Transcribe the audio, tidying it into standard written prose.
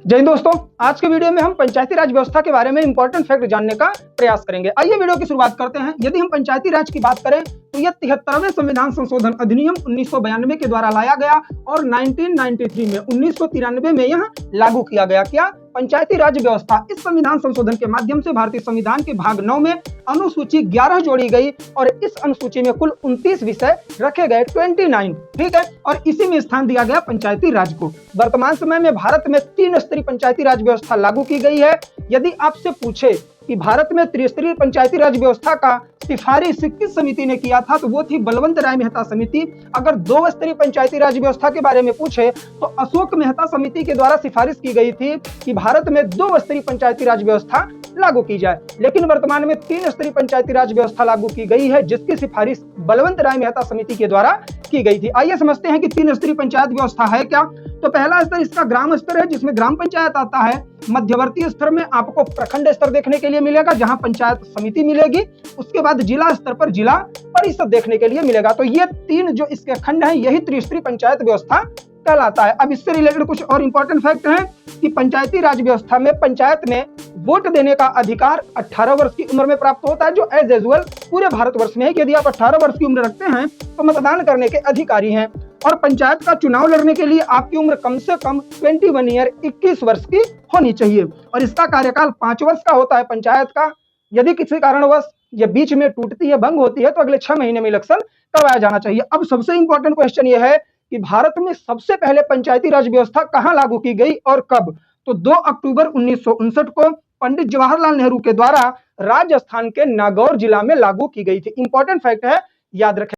जय हिंद दोस्तों, आज के वीडियो में हम पंचायती राज व्यवस्था के बारे में इंपॉर्टेंट फैक्ट जानने का प्रयास करेंगे। आइए वीडियो की शुरुआत करते हैं। यदि हम पंचायती राज की बात करें तो यह 73वें संविधान संशोधन अधिनियम 1992 के द्वारा लाया गया और 1993 में यह लागू किया गया। क्या पंचायती राज व्यवस्था इस संविधान संशोधन के माध्यम से भारतीय संविधान के भाग 9 में अनुसूची 11 जोड़ी गई और इस अनुसूची में कुल 29 विषय रखे गए, 29, ठीक है, और इसी में स्थान दिया गया पंचायती राज को। वर्तमान समय में भारत में 3 स्तरीय पंचायती राज व्यवस्था लागू की गई है। यदि आपसे पूछे कि भारत में त्रिस्तरीय पंचायती राज व्यवस्था का सिफारिश किस समिति ने किया था, तो वो थी बलवंत राय मेहता समिति। अगर 2 स्तरीय पंचायती राज व्यवस्था के बारे में पूछे तो अशोक मेहता समिति के द्वारा सिफारिश की गई थी कि भारत में 2 स्तरीय पंचायती राज व्यवस्था लागू की जाए, लेकिन वर्तमान में 3 स्तरीय पंचायती राज व्यवस्था लागू की गई है, जिसकी सिफारिश बलवंत राय मेहता समिति के द्वारा की गई थी। आइए समझते हैं कि 3 स्तरीय पंचायत व्यवस्था है क्या। तो पहला स्तर इसका ग्राम स्तर है, जिसमें ग्राम पंचायत आता है। मध्यवर्ती स्तर में आपको प्रखंड स्तर देखने के लिए मिलेगा, जहां पंचायत समिति मिलेगी। उसके बाद जिला स्तर पर जिला परिषद देखने के लिए मिलेगा। तो ये 3 जो इसके खंड हैं, यही त्रिस्तरीय पंचायत व्यवस्था कहलाता है। अब इससे रिलेटेड कुछ और इंपॉर्टेंट फैक्ट हैं कि पंचायती राज व्यवस्था में पंचायत में वोट देने का अधिकार 18 वर्ष की उम्र में प्राप्त होता है, जो एज यूजुअल पूरे भारतवर्ष में है कि यदि आप 18 वर्ष की उम्र रखते हैं तो मतदान करने के अधिकारी हैं। और पंचायत का चुनाव लड़ने के लिए आपकी उम्र कम से कम 21 ईयर 21 वर्ष की होनी चाहिए और इसका कार्यकाल 5 वर्ष का होता है पंचायत का। यदि किसी कारणवश ये बीच में टूटती है, भंग होती है, तो अगले 6 महीने में इलेक्शन करवाया जाना चाहिए। अब सबसे इंपॉर्टेंट क्वेश्चन ये है कि भारत में सबसे पहले पंचायती राज व्यवस्था कहां लागू की गई और कब। तो 2 अक्टूबर 1959 को पंडित जवाहरलाल नेहरू के द्वारा राजस्थान के नागौर जिला में लागू की गई थी। इंपॉर्टेंट फैक्ट है, याद रखें।